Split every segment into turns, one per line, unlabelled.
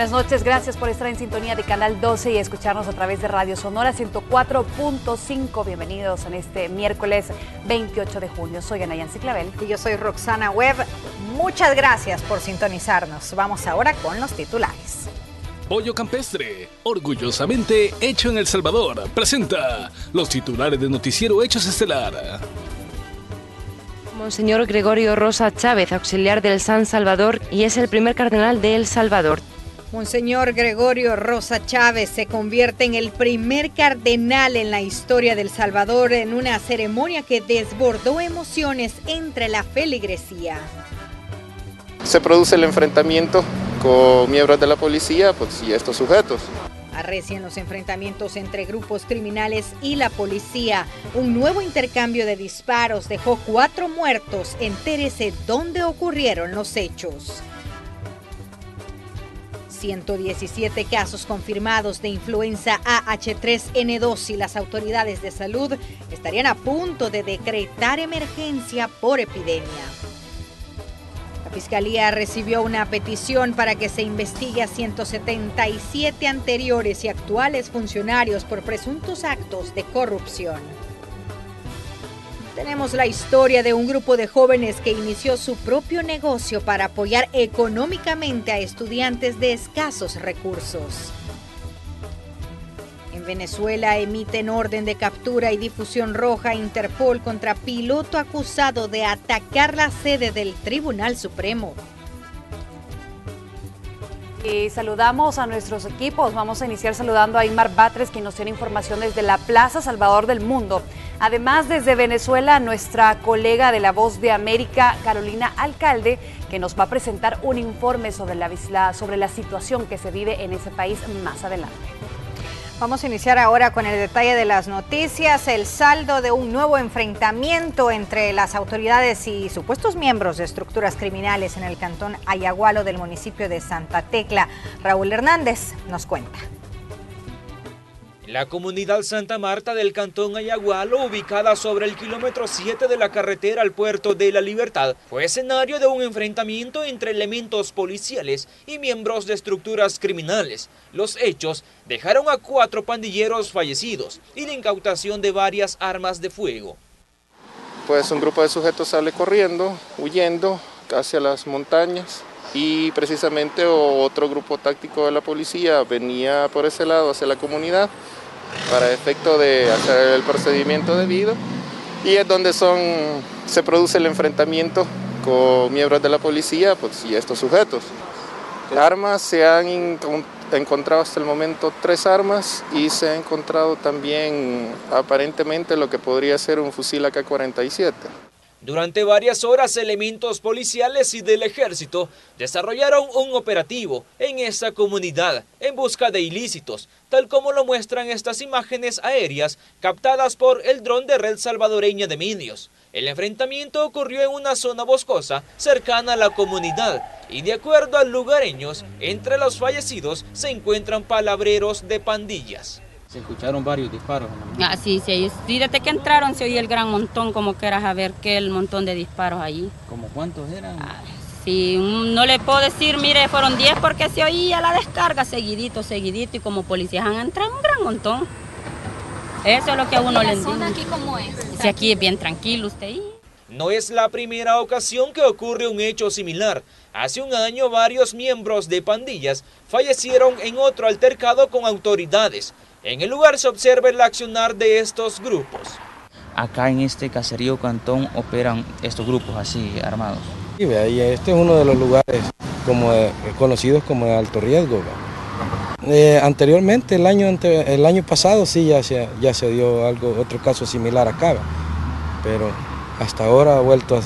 Buenas noches, gracias por estar en sintonía de Canal 12 y escucharnos a través de Radio Sonora 104.5. Bienvenidos en este miércoles 28 de junio. Soy Ana Yancy Clavel.
Y yo soy Roxana Webb. Muchas gracias por sintonizarnos. Vamos ahora con los titulares.
Pollo Campestre, orgullosamente hecho en El Salvador, presenta los titulares de Noticiero Hechos Estelar.
Monseñor Gregorio Rosa Chávez, auxiliar del San Salvador, y es el primer cardenal de El Salvador.
Monseñor Gregorio Rosa Chávez se convierte en el primer cardenal en la historia del Salvador en una ceremonia que desbordó emociones entre la feligresía.
Se produce el enfrentamiento con miembros de la policía y estos sujetos.
Arrecian los enfrentamientos entre grupos criminales y la policía. Un nuevo intercambio de disparos dejó 4 muertos. Entérese dónde ocurrieron los hechos. 117 casos confirmados de influenza AH3N2 y las autoridades de salud estarían a punto de decretar emergencia por epidemia. La Fiscalía recibió una petición para que se investigue a 177 anteriores y actuales funcionarios por presuntos actos de corrupción. Tenemos la historia de un grupo de jóvenes que inició su propio negocio para apoyar económicamente a estudiantes de escasos recursos. En Venezuela emiten orden de captura y difusión roja a Interpol contra piloto acusado de atacar la sede del Tribunal Supremo.
Y saludamos a nuestros equipos. Vamos a iniciar saludando a Inmar Batres, quien nos tiene información desde la Plaza Salvador del Mundo. Además, desde Venezuela, nuestra colega de La Voz de América, Carolina Alcalde, que nos va a presentar un informe sobre la situación que se vive en ese país más adelante.
Vamos a iniciar ahora con el detalle de las noticias. El saldo de un nuevo enfrentamiento entre las autoridades y supuestos miembros de estructuras criminales en el cantón Ayagualo del municipio de Santa Tecla. Raúl Hernández nos cuenta.
La comunidad Santa Marta del cantón Ayagualo, ubicada sobre el kilómetro 7 de la carretera al puerto de La Libertad, fue escenario de un enfrentamiento entre elementos policiales y miembros de estructuras criminales. Los hechos dejaron a 4 pandilleros fallecidos y la incautación de varias armas de fuego.
Pues un grupo de sujetos sale corriendo, huyendo hacia las montañas y precisamente otro grupo táctico de la policía venía por ese lado hacia la comunidad para efecto de hacer el procedimiento debido, y es donde se produce el enfrentamiento con miembros de la policía y estos sujetos. Armas se han encontrado hasta el momento 3 armas y se ha encontrado también aparentemente lo que podría ser un fusil AK-47.
Durante varias horas, elementos policiales y del ejército desarrollaron un operativo en esa comunidad en busca de ilícitos, tal como lo muestran estas imágenes aéreas captadas por el dron de Red Salvadoreña de Medios. El enfrentamiento ocurrió en una zona boscosa cercana a la comunidad y, de acuerdo a lugareños, entre los fallecidos se encuentran palabreros de pandillas.
Se escucharon varios disparos.
Sí, desde que entraron se oía el gran montón, como que era a ver qué el montón de disparos allí.
¿Cómo cuántos eran?
Sí, no le puedo decir, mire, fueron 10 porque se oía la descarga seguidito, y como policías han entrado un gran montón. Eso es lo que a uno le entiende. ¿La zona aquí cómo es? Sí, aquí es bien tranquilo usted ahí.
No es la primera ocasión que ocurre un hecho similar. Hace un año varios miembros de pandillas fallecieron en otro altercado con autoridades. En el lugar se observa el accionar de estos grupos.
Acá en este caserío cantón operan estos grupos así armados.
Sí, este es uno de los lugares conocidos como de alto riesgo. Anteriormente, el año pasado sí ya se dio otro caso similar acá, pero hasta ahora ha vuelto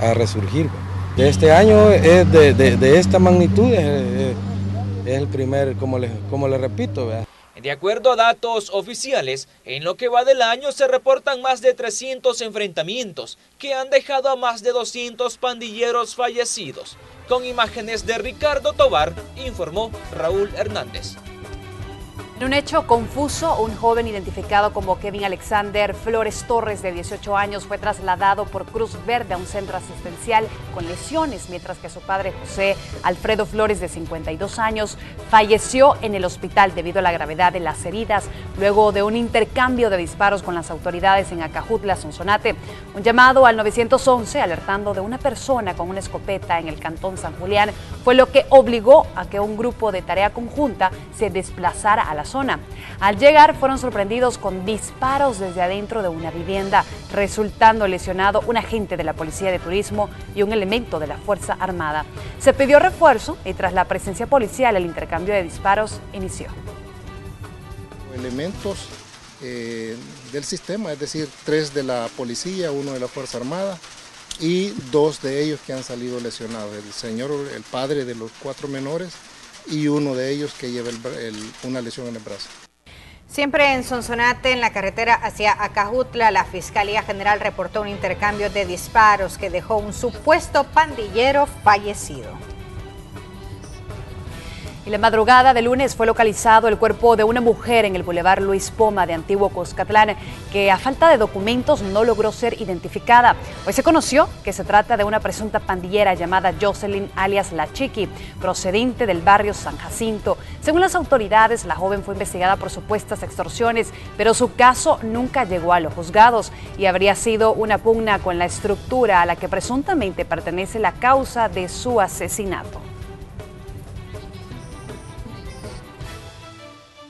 a resurgir. Este año es de esta magnitud, es el primer, como le repito, ¿verdad?
De acuerdo a datos oficiales, en lo que va del año se reportan más de 300 enfrentamientos que han dejado a más de 200 pandilleros fallecidos. Con imágenes de Ricardo Tobar, informó Raúl Hernández.
En un hecho confuso, un joven identificado como Kevin Alexander Flores Torres, de 18 años, fue trasladado por Cruz Verde a un centro asistencial con lesiones, mientras que su padre, José Alfredo Flores, de 52 años, falleció en el hospital debido a la gravedad de las heridas, luego de un intercambio de disparos con las autoridades en Acajutla, Sonsonate. Un llamado al 911 alertando de una persona con una escopeta en el cantón San Julián fue lo que obligó a que un grupo de tarea conjunta se desplazara a la zona. Al llegar fueron sorprendidos con disparos desde adentro de una vivienda, resultando lesionado un agente de la Policía de Turismo y un elemento de la Fuerza Armada. Se pidió refuerzo y tras la presencia policial el intercambio de disparos inició.
Elementos del sistema, es decir, 3 de la policía, 1 de la Fuerza Armada y 2 de ellos que han salido lesionados, el padre de los 4 menores y uno de ellos que lleva una lesión en el brazo.
Siempre en Sonsonate, en la carretera hacia Acajutla, la Fiscalía General reportó un intercambio de disparos que dejó un supuesto pandillero fallecido.
En la madrugada de lunes fue localizado el cuerpo de una mujer en el Boulevard Luis Poma de Antiguo Cuscatlán, que a falta de documentos no logró ser identificada. Hoy se conoció que se trata de una presunta pandillera llamada Jocelyn alias La Chiqui, procedente del barrio San Jacinto. Según las autoridades, la joven fue investigada por supuestas extorsiones, pero su caso nunca llegó a los juzgados y habría sido una pugna con la estructura a la que presuntamente pertenece la causa de su asesinato.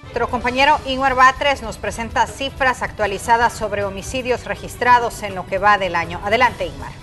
Nuestro compañero Ingmar Batres nos presenta cifras actualizadas sobre homicidios registrados en lo que va del año. Adelante, Ingmar.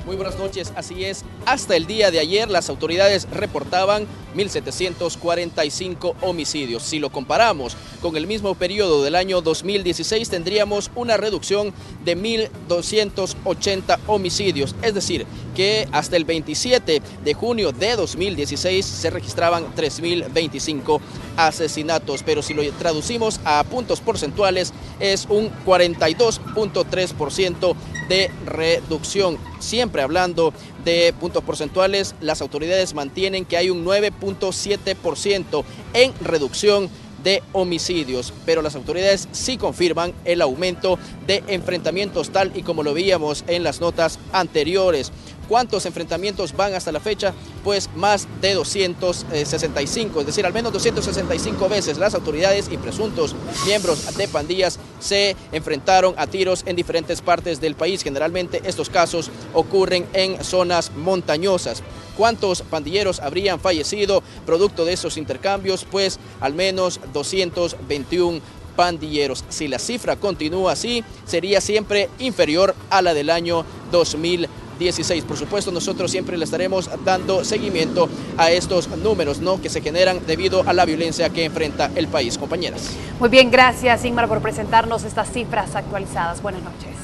Muy buenas noches, así es. Hasta el día de ayer las autoridades reportaban 1.745 homicidios. Si lo comparamos con el mismo periodo del año 2016, tendríamos una reducción de 1.280 homicidios. Es decir, que hasta el 27 de junio de 2016 se registraban 3.025 asesinatos. Pero si lo traducimos a puntos porcentuales, es un 42.3% de reducción. Siempre hablando de puntos porcentuales, las autoridades mantienen que hay un 9.7% en reducción de homicidios, pero las autoridades sí confirman el aumento de enfrentamientos, tal y como lo veíamos en las notas anteriores. ¿Cuántos enfrentamientos van hasta la fecha? Pues más de 265, es decir, al menos 265 veces las autoridades y presuntos miembros de pandillas se enfrentaron a tiros en diferentes partes del país. Generalmente estos casos ocurren en zonas montañosas. ¿Cuántos pandilleros habrían fallecido producto de esos intercambios? Pues al menos 221 pandilleros. Si la cifra continúa así, sería siempre inferior a la del año 2016. Por supuesto, nosotros siempre le estaremos dando seguimiento a estos números, ¿no?, que se generan debido a la violencia que enfrenta el país. Compañeras.
Muy bien, gracias, Ingmar, por presentarnos estas cifras actualizadas. Buenas noches.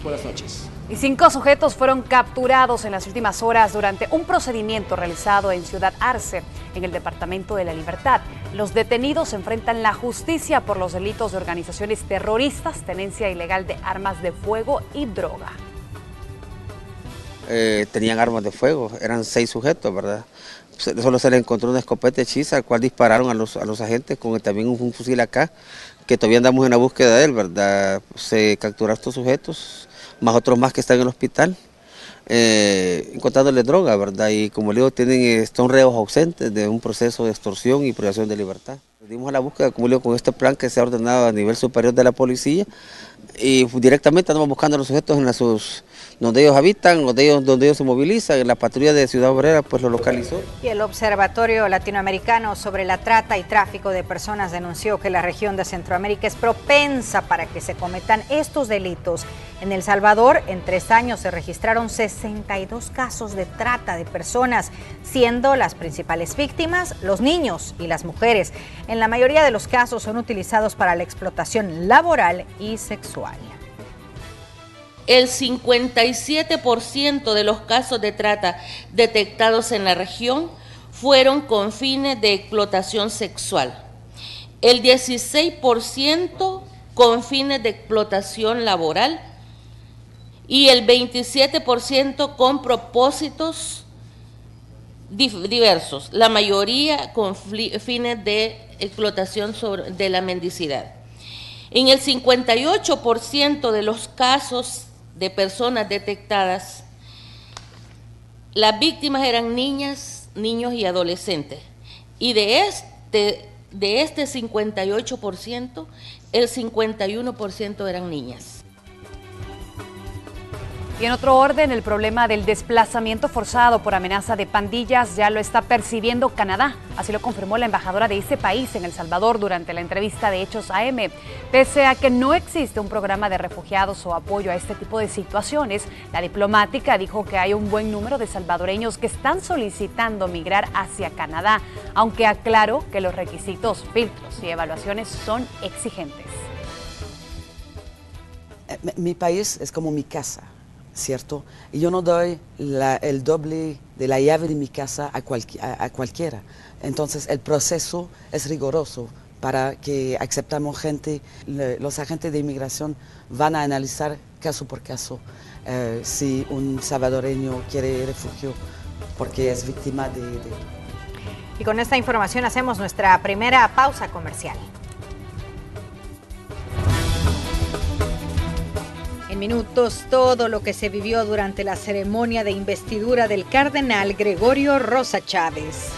Buenas noches.
Y 5 sujetos fueron capturados en las últimas horas durante un procedimiento realizado en Ciudad Arce, en el Departamento de la Libertad. Los detenidos enfrentan la justicia por los delitos de organizaciones terroristas, tenencia ilegal de armas de fuego y droga.
Tenían armas de fuego, eran 6 sujetos, ¿verdad? Solo se les encontró una escopeta hechiza, al cual dispararon a los agentes con también un fusil AK, que todavía andamos en la búsqueda de él, ¿verdad? Se capturaron estos sujetos, más otros más que están en el hospital, encontrándole droga, ¿verdad? Y como le digo, son reos ausentes de un proceso de extorsión y privación de libertad. Dimos a la búsqueda, como le digo, con este plan que se ha ordenado a nivel superior de la policía, y directamente andamos buscando a los sujetos donde ellos habitan, donde ellos se movilizan. La patrulla de Ciudad Obrera pues lo localizó.
Y el Observatorio Latinoamericano sobre la Trata y Tráfico de Personas denunció que la región de Centroamérica es propensa para que se cometan estos delitos. En El Salvador, en 3 años se registraron 62 casos de trata de personas, siendo las principales víctimas los niños y las mujeres. En la mayoría de los casos son utilizados para la explotación laboral y sexual.
El 57% de los casos de trata detectados en la región fueron con fines de explotación sexual. El 16% con fines de explotación laboral y el 27% con propósitos diversos, la mayoría con fines de explotación de la mendicidad. En el 58% de los casos de personas detectadas, las víctimas eran niñas, niños y adolescentes. Y de este 58%, el 51% eran niñas.
Y en otro orden, el problema del desplazamiento forzado por amenaza de pandillas ya lo está percibiendo Canadá. Así lo confirmó la embajadora de ese país en El Salvador durante la entrevista de Hechos AM. Pese a que no existe un programa de refugiados o apoyo a este tipo de situaciones, la diplomática dijo que hay un buen número de salvadoreños que están solicitando migrar hacia Canadá, aunque aclaró que los requisitos, filtros y evaluaciones son exigentes.
Mi país es como mi casa, ¿cierto? Y yo no doy el doble de la llave de mi casa a cualquiera. Entonces el proceso es riguroso para que aceptamos gente. Los agentes de inmigración van a analizar caso por caso si un salvadoreño quiere refugio porque es víctima de...
Y con esta información hacemos nuestra primera pausa comercial. En minutos, todo lo que se vivió durante la ceremonia de investidura del cardenal Gregorio Rosa Chávez.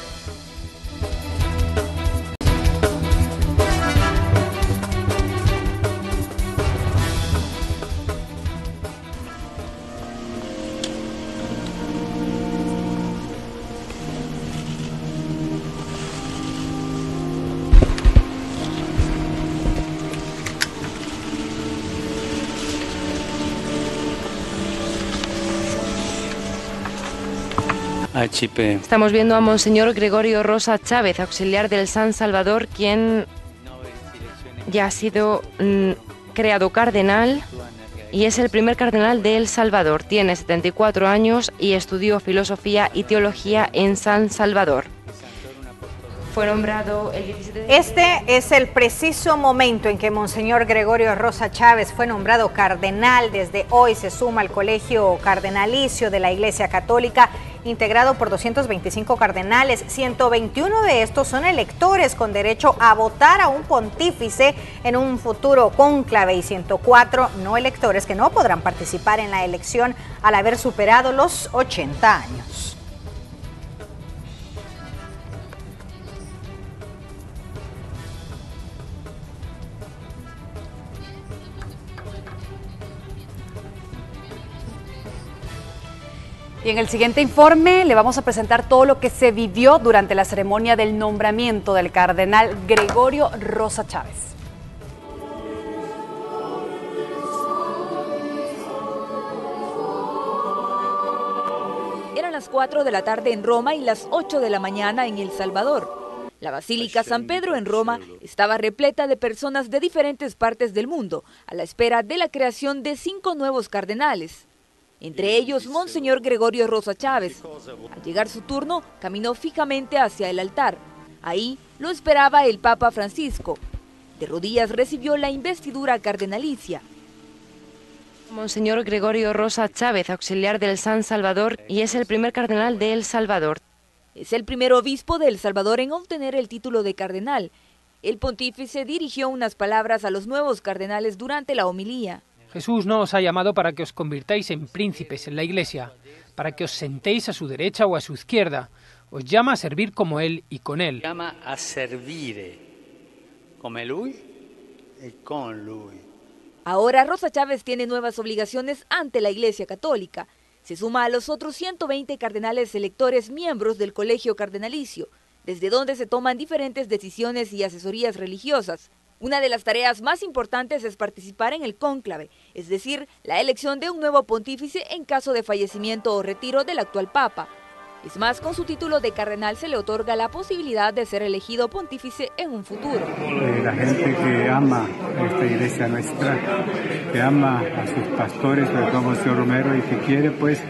Estamos viendo a Monseñor Gregorio Rosa Chávez, auxiliar del San Salvador, quien ya ha sido creado cardenal y es el primer cardenal de El Salvador. Tiene 74 años y estudió filosofía y teología en San Salvador. Fue nombrado el 17 de...
Este es el preciso momento en que Monseñor Gregorio Rosa Chávez fue nombrado cardenal. Desde hoy se suma al colegio cardenalicio de la Iglesia Católica, integrado por 225 cardenales. 121 de estos son electores con derecho a votar a un pontífice en un futuro cónclave y 104 no electores que no podrán participar en la elección al haber superado los 80 años.
Y en el siguiente informe le vamos a presentar todo lo que se vivió durante la ceremonia del nombramiento del cardenal Gregorio Rosa Chávez.
Eran las 4 de la tarde en Roma y las 8 de la mañana en El Salvador. La Basílica San Pedro en Roma estaba repleta de personas de diferentes partes del mundo, a la espera de la creación de 5 nuevos cardenales. Entre ellos, Monseñor Gregorio Rosa Chávez. Al llegar su turno, caminó fijamente hacia el altar. Ahí lo esperaba el Papa Francisco. De rodillas recibió la investidura cardenalicia.
Monseñor Gregorio Rosa Chávez, auxiliar del San Salvador, y es el primer cardenal de El Salvador.
Es el primer obispo de El Salvador en obtener el título de cardenal. El pontífice dirigió unas palabras a los nuevos cardenales durante la homilía.
Jesús no os ha llamado para que os convirtáis en príncipes en la Iglesia, para que os sentéis a su derecha o a su izquierda. Os llama a servir como Él y con Él.
Llama a servir como Lui y con Lui.
Ahora Rosa Chávez tiene nuevas obligaciones ante la Iglesia Católica. Se suma a los otros 120 cardenales electores miembros del Colegio Cardenalicio, desde donde se toman diferentes decisiones y asesorías religiosas. Una de las tareas más importantes es participar en el cónclave, es decir, la elección de un nuevo pontífice en caso de fallecimiento o retiro del actual papa. Es más, con su título de cardenal se le otorga la posibilidad de ser elegido pontífice en un futuro.
La gente que ama esta iglesia nuestra, que ama a sus pastores, sobre todo Monseñor Romero, y que quiere pues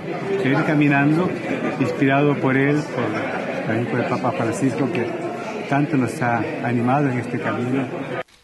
seguir caminando, inspirado por él, también por el Papa Francisco, que tanto nos ha animado en este camino.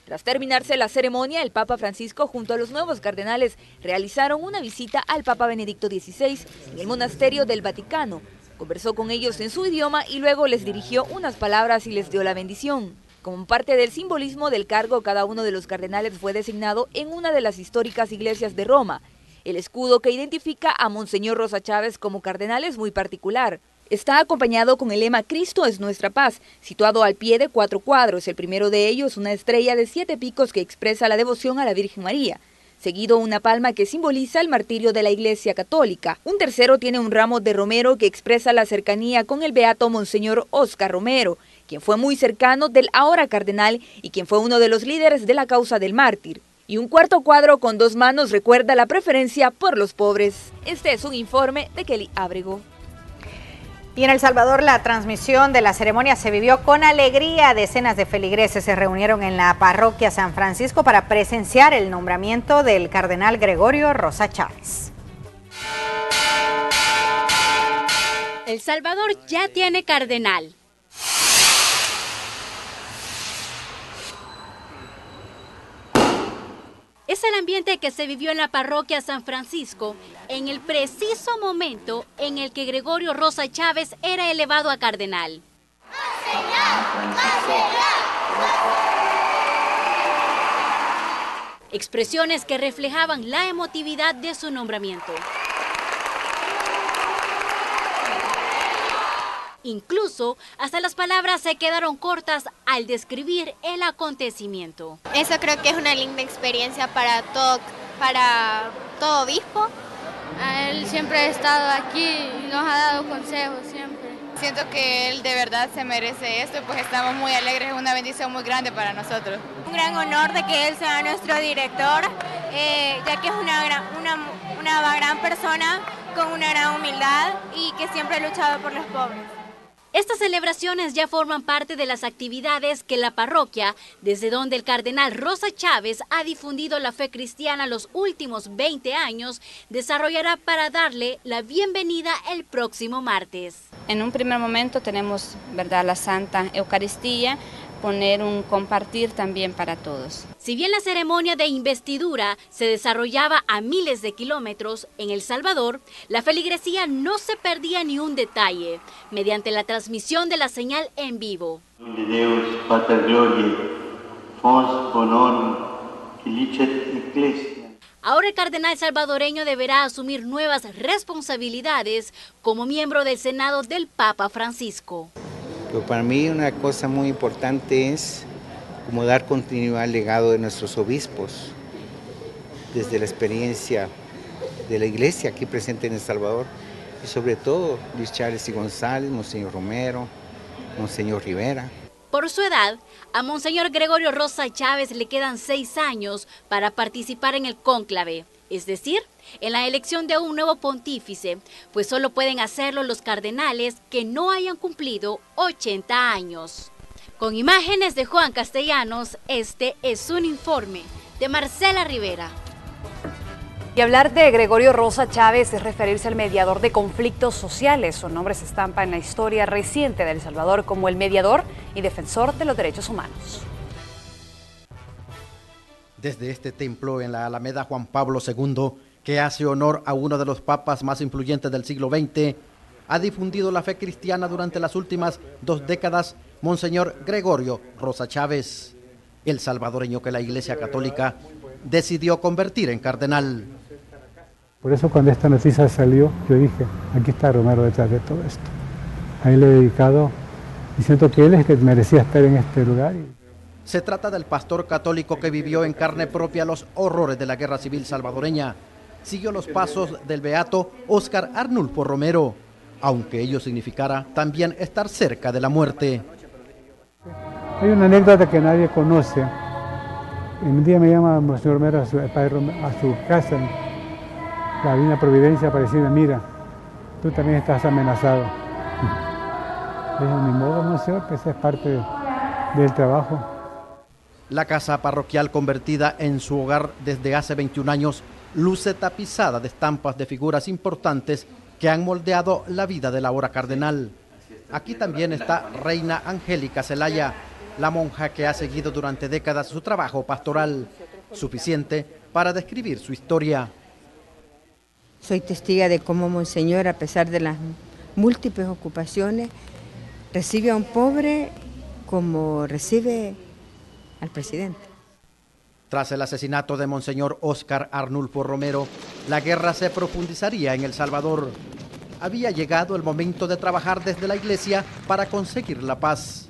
Tras terminarse la ceremonia, el Papa Francisco junto a los nuevos cardenales realizaron una visita al Papa Benedicto XVI en el monasterio del Vaticano. Conversó con ellos en su idioma y luego les dirigió unas palabras y les dio la bendición. Como parte del simbolismo del cargo, cada uno de los cardenales fue designado en una de las históricas iglesias de Roma. El escudo que identifica a Monseñor Rosa Chávez como cardenal es muy particular. Está acompañado con el lema «Cristo es nuestra paz», situado al pie de 4 cuadros. El primero de ellos, una estrella de 7 picos que expresa la devoción a la Virgen María. Seguido una palma que simboliza el martirio de la Iglesia Católica. Un tercero tiene un ramo de romero que expresa la cercanía con el beato Monseñor Óscar Romero, quien fue muy cercano del ahora cardenal y quien fue uno de los líderes de la causa del mártir. Y un cuarto cuadro con 2 manos recuerda la preferencia por los pobres. Este es un informe de Kelly Ábrego.
Y en El Salvador la transmisión de la ceremonia se vivió con alegría. Decenas de feligreses se reunieron en la parroquia San Francisco para presenciar el nombramiento del cardenal Gregorio Rosa Chávez.
El Salvador ya tiene cardenal. Es el ambiente que se vivió en la parroquia San Francisco en el preciso momento en el que Gregorio Rosa Chávez era elevado a cardenal. Expresiones que reflejaban la emotividad de su nombramiento. Incluso, hasta las palabras se quedaron cortas al describir el acontecimiento.
Eso creo que es una linda experiencia para todo obispo.
Él siempre ha estado aquí y nos ha dado consejos siempre.
Siento que él de verdad se merece esto, pues estamos muy alegres, es una bendición muy grande para nosotros.
Un gran honor de que él sea nuestro director, ya que es una gran persona con una gran humildad y que siempre ha luchado por los pobres.
Estas celebraciones ya forman parte de las actividades que la parroquia, desde donde el cardenal Rosa Chávez ha difundido la fe cristiana los últimos 20 años, desarrollará para darle la bienvenida el próximo martes.
En un primer momento tenemos, ¿verdad?, la Santa Eucaristía, poner un compartir también para todos.
Si bien la ceremonia de investidura se desarrollaba a miles de kilómetros en El Salvador, la feligresía no se perdía ni un detalle mediante la transmisión de la señal en vivo. Ahora el cardenal salvadoreño deberá asumir nuevas responsabilidades como miembro del Senado del Papa Francisco.
Pero para mí una cosa muy importante es como dar continuidad al legado de nuestros obispos, desde la experiencia de la iglesia aquí presente en El Salvador, y sobre todo Luis Chávez y González, Monseñor Romero, Monseñor Rivera.
Por su edad, a Monseñor Gregorio Rosa Chávez le quedan 6 años para participar en el cónclave, es decir, en la elección de un nuevo pontífice, pues solo pueden hacerlo los cardenales que no hayan cumplido 80 años. Con imágenes de Juan Castellanos, este es un informe de Marcela Rivera.
Y hablar de Gregorio Rosa Chávez es referirse al mediador de conflictos sociales. Su nombre se estampa en la historia reciente de El Salvador como el mediador y defensor de los derechos humanos.
Desde este templo en la Alameda Juan Pablo II, que hace honor a uno de los papas más influyentes del siglo XX, ha difundido la fe cristiana durante las últimas 2 décadas Monseñor Gregorio Rosa Chávez, el salvadoreño que la Iglesia Católica decidió convertir en cardenal.
Por eso cuando esta noticia salió, yo dije, aquí está Romero detrás de todo esto. A él le he dedicado y siento que él es el que merecía estar en este lugar.
Se trata del pastor católico que vivió en carne propia los horrores de la guerra civil salvadoreña. Siguió los pasos del beato Óscar Arnulfo Romero, aunque ello significara también estar cerca de la muerte.
Hay una anécdota que nadie conoce. Un día me llama Monseñor Romero a su casa, en la Divina Providencia, para decirme, mira, tú también estás amenazado. Dije, ni modo, Monseñor, pues es parte del trabajo.
La casa parroquial, convertida en su hogar desde hace 21 años, luce tapizada de estampas de figuras importantes que han moldeado la vida del ahora cardenal. Aquí también está Reina Angélica Zelaya, la monja que ha seguido durante décadas su trabajo pastoral, suficiente para describir su historia.
Soy testiga de cómo Monseñor, a pesar de las
múltiples ocupaciones, recibe a un pobre como recibe al presidente.
Tras el asesinato de Monseñor Óscar Arnulfo Romero, la guerra se profundizaría en El Salvador. Había llegado el momento de trabajar desde la iglesia para conseguir la paz.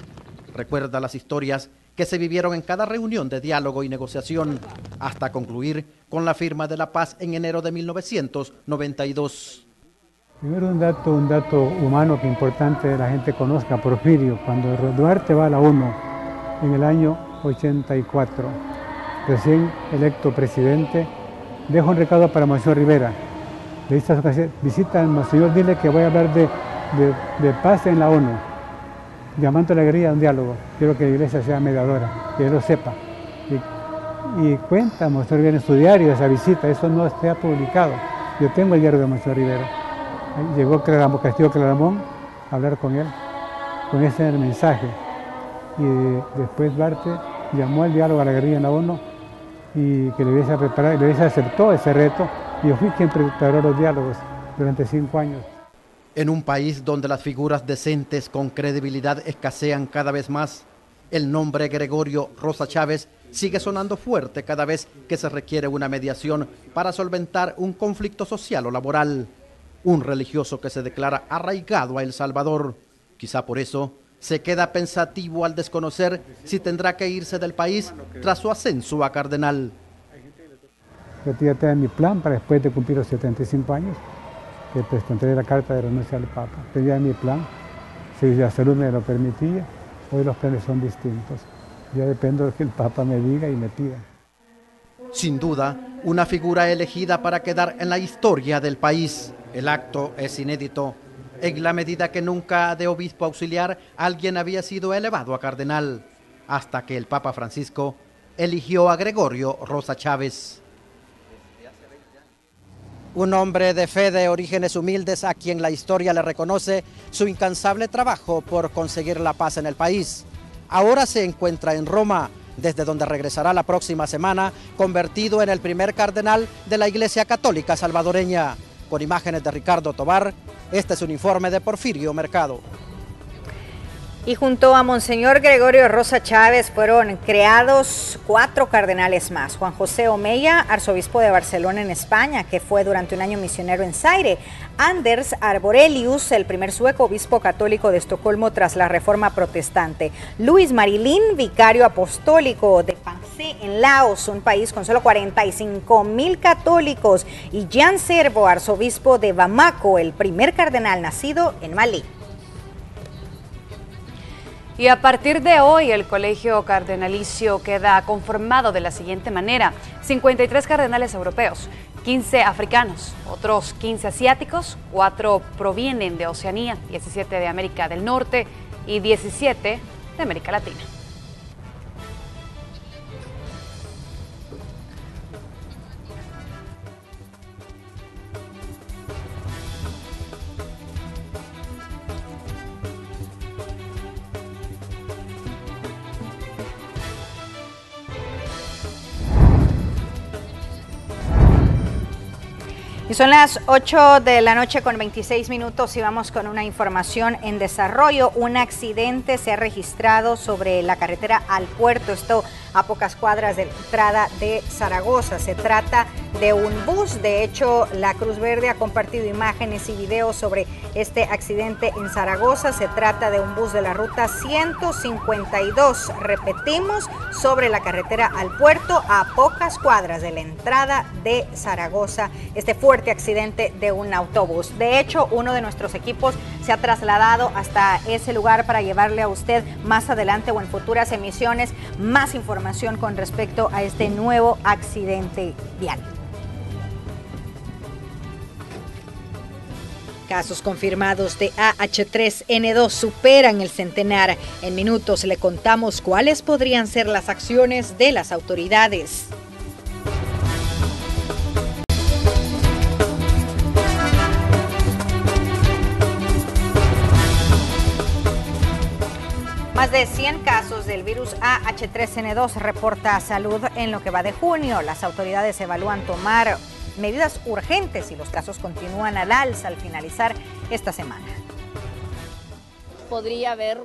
Recuerda las historias que se vivieron en cada reunión de diálogo y negociación, hasta concluir con la firma de la paz en enero de 1992.
Primero un dato humano que es importante que la gente conozca. Porfirio, cuando Duarte va a la ONU en el año 84, recién electo presidente, deja un recado para Monseñor Rivera. Le dice a su casa, visita al Monseñor, dile que voy a hablar de paz en la ONU, llamando a la guerrilla a un diálogo. Quiero que la iglesia sea mediadora, que él lo sepa. Y cuenta Monseñor Rivera en su diario esa visita, eso no está publicado. Yo tengo el diario de Monseñor Rivera. Llegó Castillo Claramón a hablar con él, con ese mensaje. Y después Duarte llamó al diálogo a la guerrilla en la ONU y que la iglesia aceptó ese reto, y yo fui quien preparó los diálogos durante 5 años.
En un país donde las figuras decentes con credibilidad escasean cada vez más, el nombre Gregorio Rosa Chávez sigue sonando fuerte cada vez que se requiere una mediación para solventar un conflicto social o laboral. Un religioso que se declara arraigado a El Salvador. Quizá por eso se queda pensativo al desconocer si tendrá que irse del país tras su ascenso a cardenal.
Yo ya tengo mi plan para después de cumplir los 75 años, que presentaré la carta de renuncia al Papa. Tenía mi plan, si la salud me lo permitía. Hoy los planes son distintos. Ya dependo de que el Papa me diga y me pida.
Sin duda, una figura elegida para quedar en la historia del país. El acto es inédito, en la medida que nunca de obispo auxiliar alguien había sido elevado a cardenal, hasta que el Papa Francisco eligió a Gregorio Rosa Chávez. Un hombre de fe de orígenes humildes a quien la historia le reconoce su incansable trabajo por conseguir la paz en el país. Ahora se encuentra en Roma, desde donde regresará la próxima semana, convertido en el primer cardenal de la Iglesia Católica salvadoreña. Con imágenes de Ricardo Tobar, este es un informe de Porfirio Mercado.
Y junto a Monseñor Gregorio Rosa Chávez fueron creados 4 cardenales más. Juan José Omeya, arzobispo de Barcelona en España, que fue durante un año misionero en Zaire. Anders Arborelius, el primer sueco obispo católico de Estocolmo tras la Reforma Protestante. Luis Marilín, vicario apostólico de Pansé en Laos, un país con solo 45,000 católicos. Y Jan Servo, arzobispo de Bamako, el primer cardenal nacido en Malí.
Y a partir de hoy el colegio cardenalicio queda conformado de la siguiente manera: 53 cardenales europeos, 15 africanos, otros 15 asiáticos, 4 provienen de Oceanía, 17 de América del Norte y 17 de América Latina.
Y son las 8 de la noche con 26 minutos y vamos con una información en desarrollo. Un accidente se ha registrado sobre la carretera al puerto, esto a pocas cuadras de la entrada de Zaragoza. Se trata de un bus, de hecho la Cruz Verde ha compartido imágenes y videos sobre este accidente en Zaragoza. Se trata de un bus de la ruta 152, repetimos, sobre la carretera al puerto a pocas cuadras de la entrada de Zaragoza. Este fuerte accidente de un autobús. De hecho, uno de nuestros equipos se ha trasladado hasta ese lugar para llevarle a usted más adelante o en futuras emisiones más información con respecto a este nuevo accidente vial. Casos confirmados de AH3N2 superan el centenar. En minutos le contamos cuáles podrían ser las acciones de las autoridades. Más de 100 casos del virus AH3N2 reporta Salud en lo que va de junio. Las autoridades evalúan tomar medidas urgentes y los casos continúan al alza al finalizar esta semana.
podría haber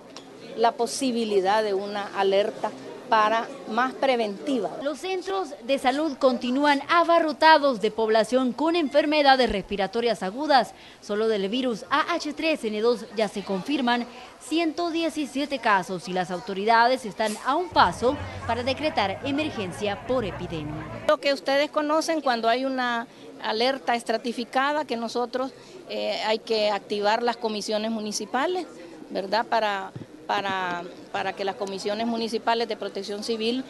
la posibilidad de una alerta para más preventiva.
Los centros de salud continúan abarrotados de población con enfermedades respiratorias agudas. Solo del virus AH3N2 ya se confirman 117 casos y las autoridades están a un paso para decretar emergencia por epidemia.
Lo que ustedes conocen cuando hay una alerta estratificada, que nosotros hay que activar las comisiones municipales, ¿verdad? Para que las comisiones municipales de protección civil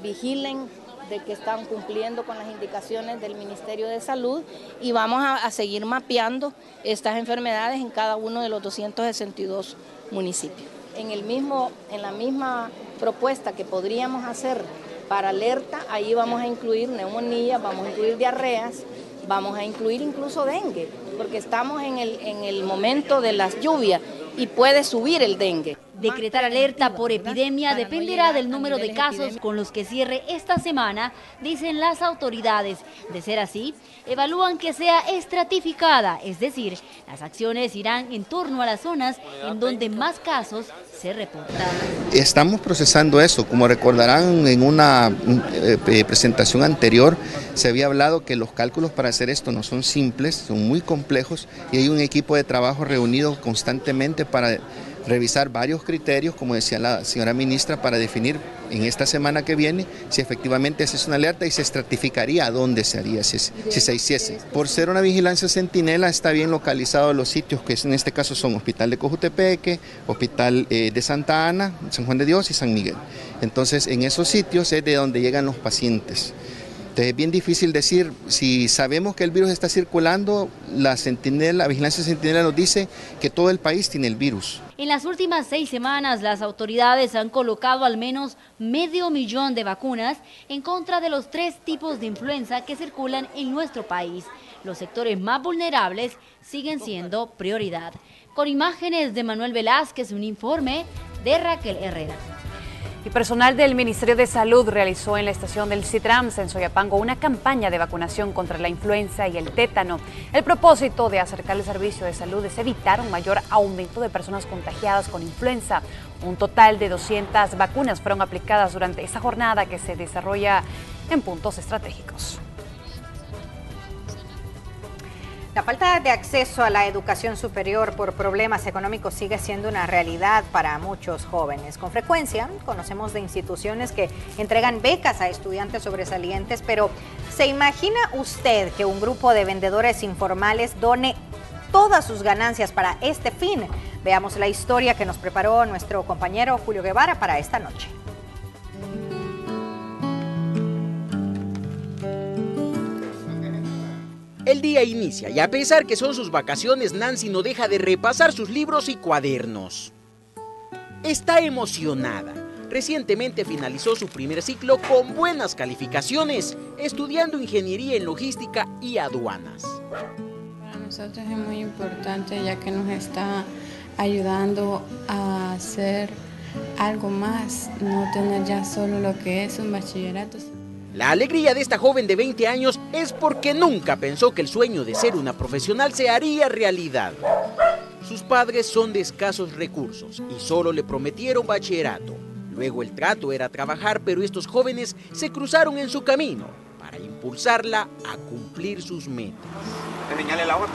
vigilen de que están cumpliendo con las indicaciones del Ministerio de Salud, y vamos a seguir mapeando estas enfermedades en cada uno de los 262 municipios. En la misma propuesta que podríamos hacer para alerta, ahí vamos a incluir neumonía, vamos a incluir diarreas, vamos a incluir incluso dengue, porque estamos en el momento de las lluvias y puede subir el dengue.
Decretar alerta por epidemia dependerá del número de casos con los que cierre esta semana, dicen las autoridades. De ser así, evalúan que sea estratificada, es decir, las acciones irán en torno a las zonas en donde más casos se reportan.
Estamos procesando eso. Como recordarán, en una presentación anterior se había hablado que los cálculos para hacer esto no son simples, son muy complejos, y hay un equipo de trabajo reunido constantemente para revisar varios criterios, como decía la señora ministra, para definir en esta semana que viene si efectivamente se hace una alerta y se estratificaría a dónde se haría si se hiciese. Por ser una vigilancia centinela, está bien localizado los sitios, que en este caso son Hospital de Cojutepeque, Hospital de Santa Ana, San Juan de Dios y San Miguel. Entonces, en esos sitios es de donde llegan los pacientes. Entonces es bien difícil decir, si sabemos que el virus está circulando, la vigilancia centinela nos dice que todo el país tiene el virus.
En las últimas 6 semanas, las autoridades han colocado al menos 500,000 de vacunas en contra de los 3 tipos de influenza que circulan en nuestro país. Los sectores más vulnerables siguen siendo prioridad. Con imágenes de Manuel Velázquez, un informe de Raquel Herrera.
Y personal del Ministerio de Salud realizó en la estación del Citrams en Soyapango una campaña de vacunación contra la influenza y el tétano. El propósito de acercar el servicio de salud es evitar un mayor aumento de personas contagiadas con influenza. Un total de 200 vacunas fueron aplicadas durante esta jornada que se desarrolla en puntos estratégicos.
La falta de acceso a la educación superior por problemas económicos sigue siendo una realidad para muchos jóvenes. Con frecuencia conocemos de instituciones que entregan becas a estudiantes sobresalientes, pero ¿se imagina usted que un grupo de vendedores informales done todas sus ganancias para este fin? Veamos la historia que nos preparó nuestro compañero Julio Guevara para esta noche.
El día inicia y a pesar que son sus vacaciones, Nancy no deja de repasar sus libros y cuadernos. Está emocionada. Recientemente finalizó su primer ciclo con buenas calificaciones, estudiando ingeniería en logística y aduanas.
Para nosotros es muy importante, ya que nos está ayudando a hacer algo más, no tener ya solo lo que es un bachillerato.
La alegría de esta joven de 20 años es porque nunca pensó que el sueño de ser una profesional se haría realidad. Sus padres son de escasos recursos y solo le prometieron bachillerato. Luego el trato era trabajar, pero estos jóvenes se cruzaron en su camino para impulsarla a cumplir sus metas.
Señale la otra,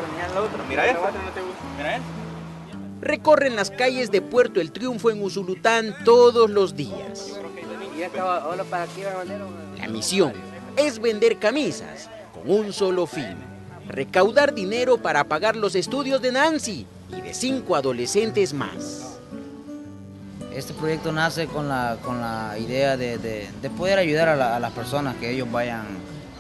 mira esta. Mira esta.
Recorren las calles de Puerto El Triunfo en Usulután todos los días. La misión es vender camisas con un solo fin: recaudar dinero para pagar los estudios de Nancy y de 5 adolescentes más.
Este proyecto nace con la idea de poder ayudar a las personas, que ellos vayan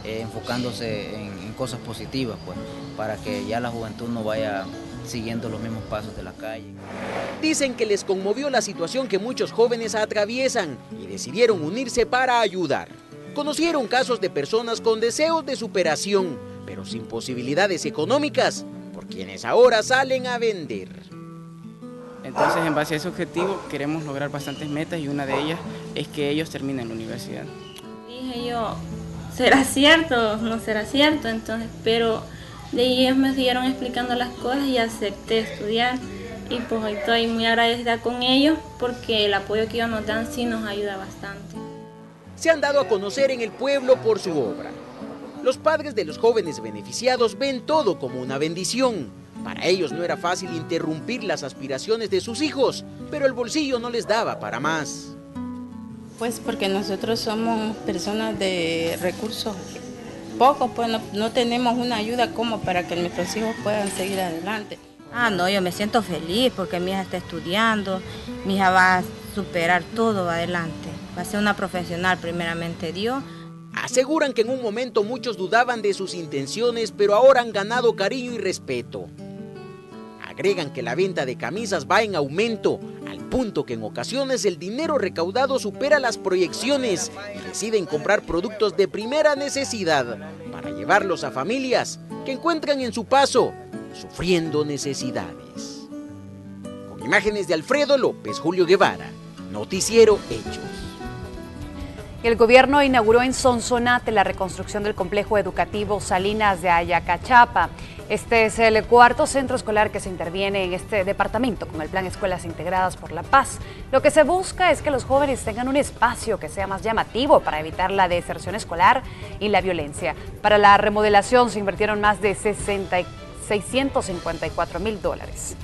enfocándose en cosas positivas, pues, para que ya la juventud no vaya siguiendo los mismos pasos de la calle.
Dicen que les conmovió la situación que muchos jóvenes atraviesan y decidieron unirse para ayudar. Conocieron casos de personas con deseos de superación, pero sin posibilidades económicas, por quienes ahora salen a vender.
Entonces, en base a ese objetivo, queremos lograr bastantes metas y una de ellas es que ellos terminen la universidad.
Dije yo, ¿será cierto? No será cierto, entonces, pero de ahí ellos me siguieron explicando las cosas y acepté estudiar. y pues estoy muy agradecida con ellos porque el apoyo que ellos nos dan sí nos ayuda bastante.
Se han dado a conocer en el pueblo por su obra. Los padres de los jóvenes beneficiados ven todo como una bendición. Para ellos no era fácil interrumpir las aspiraciones de sus hijos, pero el bolsillo no les daba para más.
Pues porque nosotros somos personas de recursos pocos, pues no tenemos una ayuda como para que nuestros hijos puedan seguir adelante.
No, yo me siento feliz porque mi hija está estudiando, mi hija va a superar todo adelante, va a ser una profesional primeramente Dios.
Aseguran que en un momento muchos dudaban de sus intenciones, pero ahora han ganado cariño y respeto. Agregan que la venta de camisas va en aumento, al punto que en ocasiones el dinero recaudado supera las proyecciones y deciden comprar productos de primera necesidad para llevarlos a familias que encuentran en su paso sufriendo necesidades. Con imágenes de Alfredo López, Julio Guevara, Noticiero Hechos.
El gobierno inauguró en Sonsonate la reconstrucción del complejo educativo Salinas de Ayacachapa. Este es el cuarto centro escolar que se interviene en este departamento con el Plan Escuelas Integradas por la Paz. Lo que se busca es que los jóvenes tengan un espacio que sea más llamativo para evitar la deserción escolar y la violencia. Para la remodelación se invirtieron más de $654,000.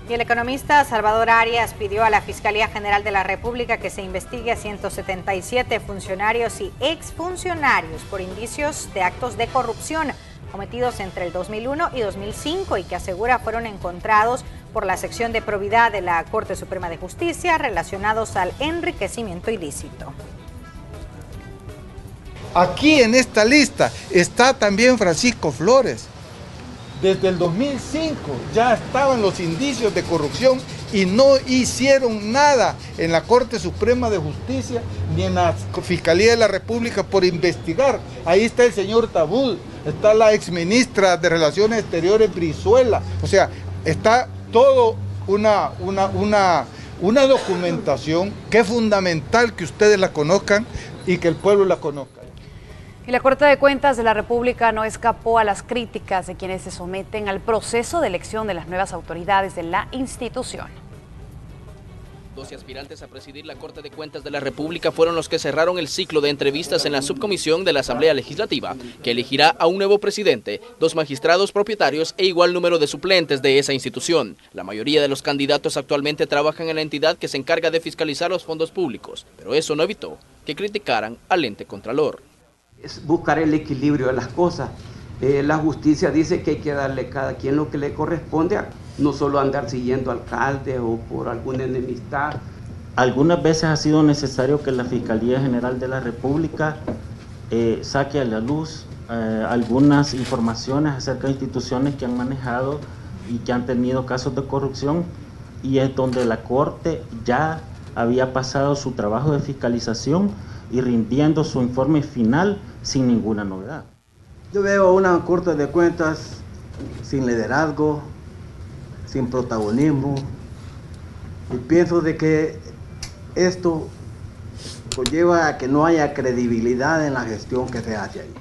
Y el economista Salvador Arias pidió a la Fiscalía General de la República que se investigue a 177 funcionarios y exfuncionarios por indicios de actos de corrupción cometidos entre el 2001 y 2005 y que asegura fueron encontrados por la sección de probidad de la Corte Suprema de Justicia relacionados al enriquecimiento ilícito.
Aquí en esta lista está también Francisco Flores. Desde el 2005 ya estaban los indicios de corrupción y no hicieron nada en la Corte Suprema de Justicia ni en la Fiscalía de la República por investigar. Ahí está el señor Tabul, está la exministra de Relaciones Exteriores Brizuela. O sea, está todo una documentación que es fundamental que ustedes la conozcan y que el pueblo la conozca.
Y la Corte de Cuentas de la República no escapó a las críticas de quienes se someten al proceso de elección de las nuevas autoridades de la institución.
12 aspirantes a presidir la Corte de Cuentas de la República fueron los que cerraron el ciclo de entrevistas en la subcomisión de la Asamblea Legislativa, que elegirá a un nuevo presidente, 2 magistrados propietarios e igual número de suplentes de esa institución. La mayoría de los candidatos actualmente trabajan en la entidad que se encarga de fiscalizar los fondos públicos, pero eso no evitó que criticaran al ente contralor.
Es buscar el equilibrio de las cosas. La justicia dice que hay que darle a cada quien lo que le corresponde, no solo andar siguiendo alcaldes o por alguna enemistad.
Algunas veces ha sido necesario que la Fiscalía General de la República saque a la luz algunas informaciones acerca de instituciones que han manejado y que han tenido casos de corrupción, y es donde la Corte ya había pasado su trabajo de fiscalización y rindiendo su informe final sin ninguna novedad.
Yo veo una Corte de Cuentas sin liderazgo, sin protagonismo, y pienso de que esto conlleva a que no haya credibilidad en la gestión que se hace ahí.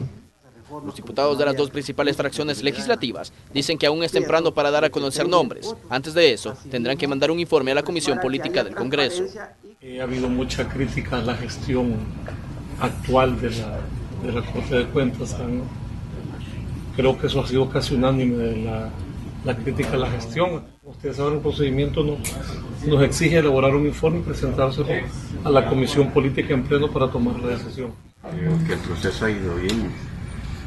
Los diputados de las 2 principales fracciones legislativas dicen que aún es temprano para dar a conocer nombres. Antes de eso, tendrán que mandar un informe a la Comisión Política del Congreso.
Ha habido mucha crítica a la gestión actual de la Corte de Cuentas. Creo que eso ha sido casi unánime, la crítica a la gestión. Ustedes saben, el procedimiento nos exige elaborar un informe y presentárselo a la Comisión Política en pleno para tomar la decisión.
Que el proceso ha ido bien,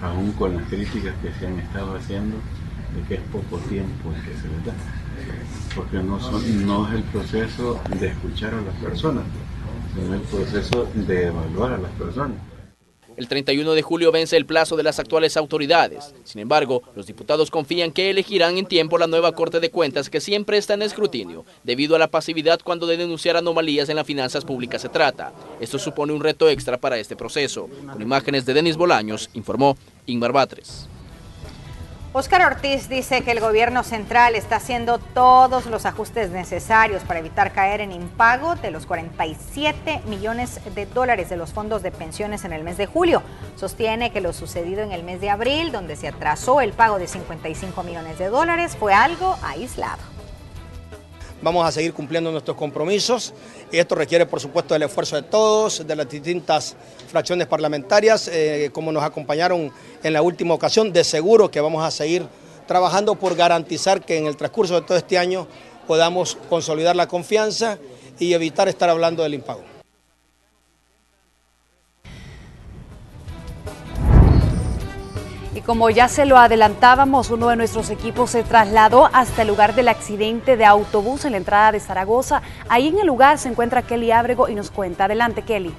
aún con las críticas que se han estado haciendo, de que es poco tiempo el que se le da, porque no es el proceso de escuchar a las personas, sino el proceso de evaluar a las personas.
El 31 de julio vence el plazo de las actuales autoridades. Sin embargo, los diputados confían que elegirán en tiempo la nueva Corte de Cuentas, que siempre está en escrutinio, debido a la pasividad cuando de denunciar anomalías en las finanzas públicas se trata. Esto supone un reto extra para este proceso. Con imágenes de Denis Bolaños, informó Ingmar Batres.
Óscar Ortiz dice que el gobierno central está haciendo todos los ajustes necesarios para evitar caer en impago de los 47 millones de dólares de los fondos de pensiones en el mes de julio. Sostiene que lo sucedido en el mes de abril, donde se atrasó el pago de 55 millones de dólares, fue algo aislado.
Vamos a seguir cumpliendo nuestros compromisos y esto requiere, por supuesto, el esfuerzo de todos, de las distintas fracciones parlamentarias, como nos acompañaron en la última ocasión. De seguro que vamos a seguir trabajando por garantizar que en el transcurso de todo este año podamos consolidar la confianza y evitar estar hablando del impago.
Y como ya se lo adelantábamos, uno de nuestros equipos se trasladó hasta el lugar del accidente de autobús en la entrada de Zaragoza. Ahí en el lugar se encuentra Kelly Ábrego y nos cuenta. Adelante, Kelly.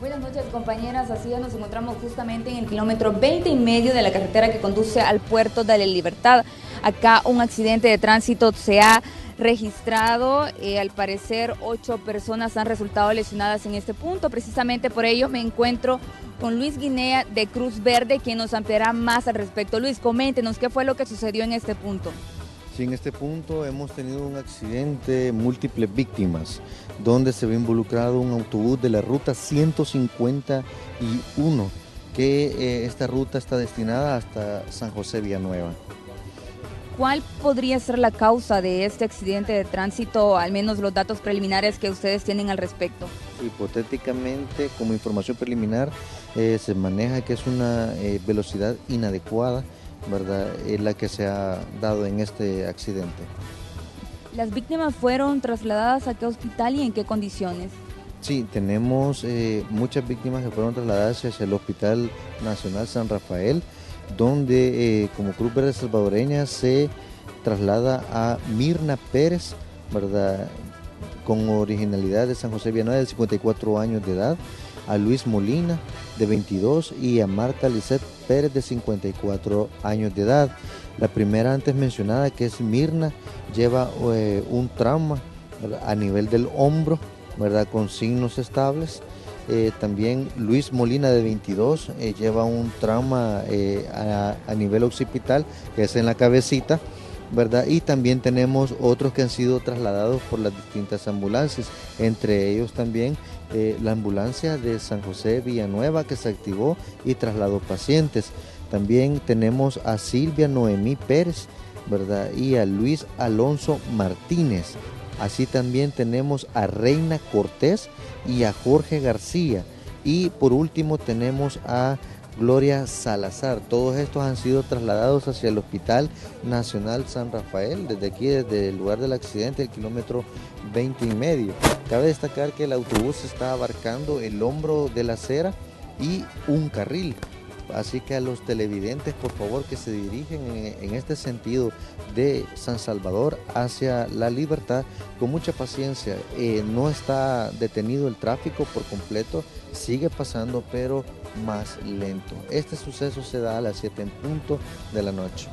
Buenas noches, compañeras. Así ya nos encontramos justamente en el kilómetro 20 y medio de la carretera que conduce al puerto de la Libertad. Acá un accidente de tránsito se ha registrado. Al parecer 8 personas han resultado lesionadas en este punto. Precisamente por ello me encuentro con Luis Guinea de Cruz Verde, quien nos ampliará más al respecto. Luis, coméntenos qué fue lo que sucedió en este punto.
Sí, en este punto hemos tenido un accidente, múltiples víctimas, donde se ve involucrado un autobús de la ruta 151, que esta ruta está destinada hasta San José Villanueva.
¿Cuál podría ser la causa de este accidente de tránsito, al menos los datos preliminares que ustedes tienen al respecto?
Hipotéticamente, como información preliminar, se maneja que es una velocidad inadecuada, ¿verdad?, la que se ha dado en este accidente.
¿Las víctimas fueron trasladadas a qué hospital y en qué condiciones?
Sí, tenemos muchas víctimas que fueron trasladadas hacia el Hospital Nacional San Rafael, donde como Cruz Verde Salvadoreña se traslada a Mirna Pérez, ¿verdad?, con originalidad de San José Villanueva, de 54 años de edad, a Luis Molina, de 22, y a Marta Lisset Pérez, de 54 años de edad. La primera antes mencionada, que es Mirna, lleva un trauma, ¿verdad?, a nivel del hombro, ¿verdad?, con signos estables. También Luis Molina, de 22, lleva un trauma a nivel occipital, que es en la cabecita, ¿verdad? Y también tenemos otros que han sido trasladados por las distintas ambulancias, entre ellos también la ambulancia de San José Villanueva, que se activó y trasladó pacientes. También tenemos a Silvia Noemí Pérez, ¿verdad?, y a Luis Alonso Martínez. Así también tenemos a Reina Cortés y a Jorge García. Y por último tenemos a Gloria Salazar. Todos estos han sido trasladados hacia el Hospital Nacional San Rafael, desde aquí, desde el lugar del accidente, el kilómetro 20 y medio. Cabe destacar que el autobús está abarcando el hombro de la acera y un carril. Así que a los televidentes, por favor, que se dirigen en este sentido de San Salvador hacia La Libertad, con mucha paciencia. No está detenido el tráfico por completo, sigue pasando, pero más lento. Este suceso se da a las 7 en punto de la noche.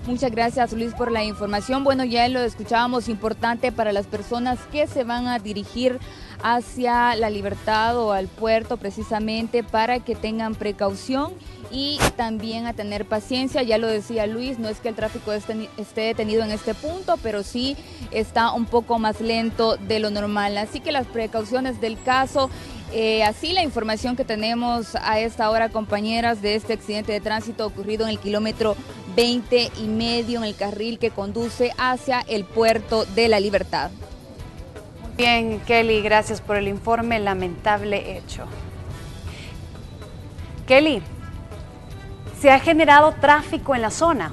Muchas gracias, Luis, por la información. Bueno, ya lo escuchábamos, importante para las personas que se van a dirigir hacia La Libertad o al puerto, precisamente para que tengan precaución y también a tener paciencia. Ya lo decía Luis, no es que el tráfico esté detenido en este punto, pero sí está un poco más lento de lo normal. Así que las precauciones del caso. Así la información que tenemos a esta hora, compañeras, de este accidente de tránsito ocurrido en el kilómetro 20 y medio, en el carril que conduce hacia el puerto de La Libertad.
Muy bien, Kelly, gracias por el informe. Lamentable hecho. Kelly, ¿se ha generado tráfico en la zona?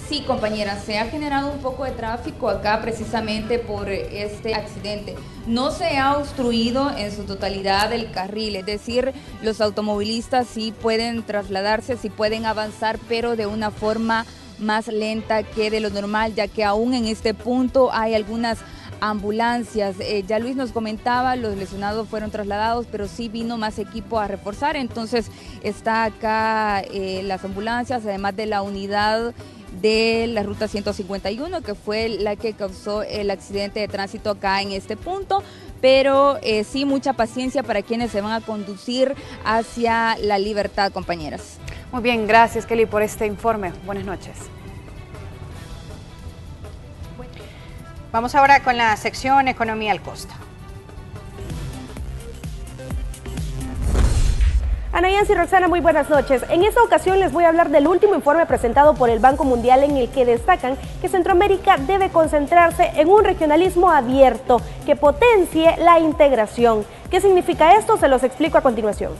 Sí, compañera, se ha generado un poco de tráfico acá precisamente por este accidente. No se ha obstruido en su totalidad el carril, es decir, los automovilistas sí pueden trasladarse, sí pueden avanzar, pero de una forma más lenta que de lo normal, ya que aún en este punto hay algunas ambulancias. Ya Luis nos comentaba, los lesionados fueron trasladados, pero sí vino más equipo a reforzar, entonces está acá las ambulancias, además de la unidad de la ruta 151, que fue la que causó el accidente de tránsito acá en este punto, pero sí mucha paciencia para quienes se van a conducir hacia la libertad, compañeras.
Muy bien, gracias Kelly por este informe. Buenas noches.
Vamos ahora con la sección Economía al Costo.
Ana Yancy y Roxana, muy buenas noches. En esta ocasión les voy a hablar del último informe presentado por el Banco Mundial en el que destacan que Centroamérica debe concentrarse en un regionalismo abierto que potencie la integración. ¿Qué significa esto? Se los explico a continuación.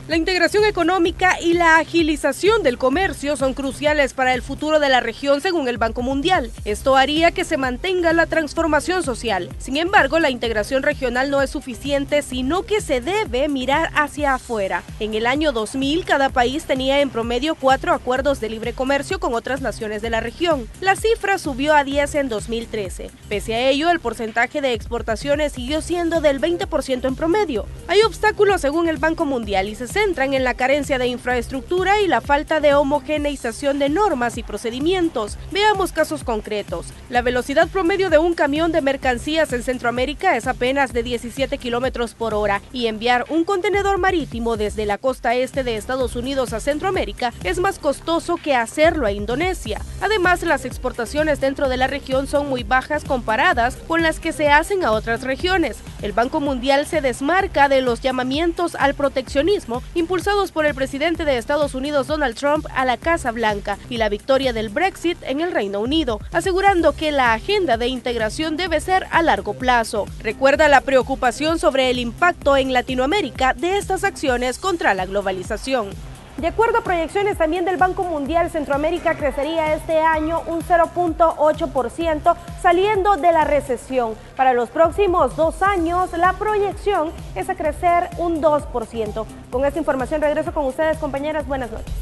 La integración económica y la agilización del comercio son cruciales para el futuro de la región según el Banco Mundial. Esto haría que se mantenga la transformación social. Sin embargo, la integración regional no es suficiente, sino que se debe mirar hacia afuera. En el año 2000, cada país tenía en promedio 4 acuerdos de libre comercio con otras naciones de la región. La cifra subió a 10 en 2013. Pese a ello, el porcentaje de exportaciones siguió siendo del 20% en promedio. Hay obstáculos según el Banco Mundial y se centran en la carencia de infraestructura y la falta de homogeneización de normas y procedimientos. Veamos casos concretos. La velocidad promedio de un camión de mercancías en Centroamérica es apenas de 17 kilómetros por hora y enviar un contenedor marítimo desde la costa este de Estados Unidos a Centroamérica es más costoso que hacerlo a Indonesia. Además, las exportaciones dentro de la región son muy bajas comparadas con las que se hacen a otras regiones. El Banco Mundial se desmarca de los llamamientos al proteccionismo impulsados por el presidente de Estados Unidos Donald Trump a la Casa Blanca y la victoria del Brexit en el Reino Unido, asegurando que la agenda de integración debe ser a largo plazo. Recuerda la preocupación sobre el impacto en Latinoamérica de estas acciones contra la globalización.
De acuerdo a proyecciones también del Banco Mundial, Centroamérica crecería este año un 0.8%, saliendo de la recesión. Para los próximos 2 años, la proyección es a crecer un 2%. Con esta información regreso con ustedes, compañeras. Buenas noches.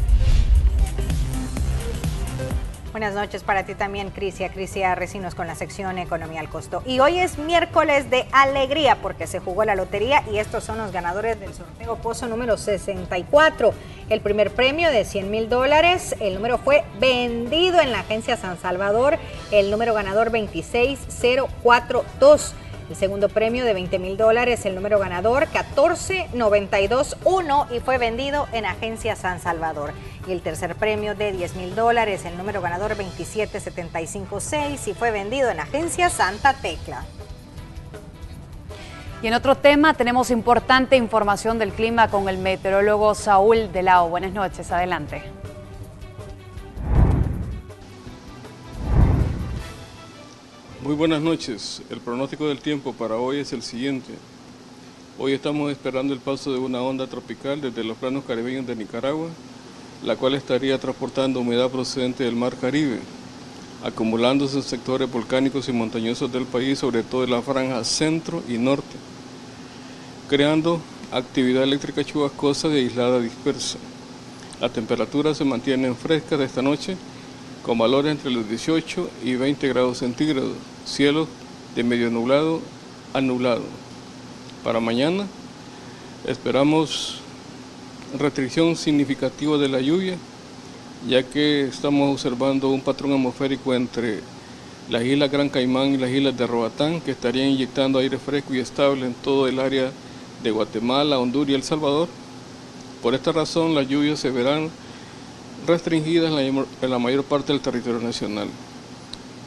Buenas noches para ti también, Crisia Recinos, con la sección Economía al Costo. Y hoy es miércoles de alegría porque se jugó la lotería y estos son los ganadores del sorteo Pozo número 64. El primer premio de $100,000, el número fue vendido en la agencia San Salvador, el número ganador 26042. El segundo premio de $20,000, el número ganador 14921 y fue vendido en agencia San Salvador. Y el tercer premio de $10,000, el número ganador 27756 y fue vendido en agencia Santa Tecla.
Y en otro tema tenemos importante información del clima con el meteorólogo Saúl Delao. Buenas noches, adelante.
Muy buenas noches. El pronóstico del tiempo para hoy es el siguiente. Hoy estamos esperando el paso de una onda tropical desde los planos caribeños de Nicaragua, la cual estaría transportando humedad procedente del Mar Caribe, acumulándose en sectores volcánicos y montañosos del país, sobre todo en la franja centro y norte, creando actividad eléctrica chubascosa y aislada dispersa. Las temperaturas se mantienen frescas de esta noche, con valores entre los 18 y 20 grados centígrados, cielo de medio nublado a nublado. Para mañana esperamos restricción significativa de la lluvia, ya que estamos observando un patrón atmosférico entre las islas Gran Caimán y las islas de Roatán, que estarían inyectando aire fresco y estable en todo el área de Guatemala, Honduras y El Salvador. Por esta razón, las lluvias se verán restringidas en la mayor parte del territorio nacional.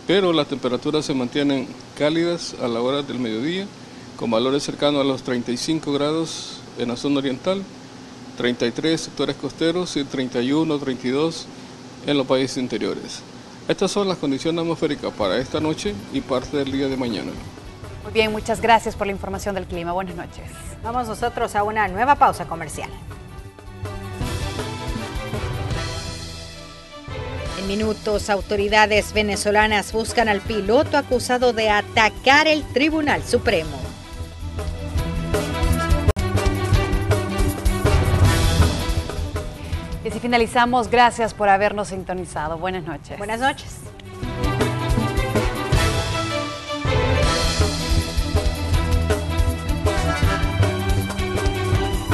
Pero las temperaturas se mantienen cálidas a la hora del mediodía, con valores cercanos a los 35 grados en la zona oriental, 33 sectores costeros y 31, 32 en los países interiores. Estas son las condiciones atmosféricas para esta noche y parte del día de mañana.
Muy bien, muchas gracias por la información del clima. Buenas noches.
Vamos nosotros a una nueva pausa comercial. En minutos, autoridades venezolanas buscan al piloto acusado de atacar el Tribunal Supremo.
Y así finalizamos. Gracias por habernos sintonizado. Buenas noches.
Buenas noches.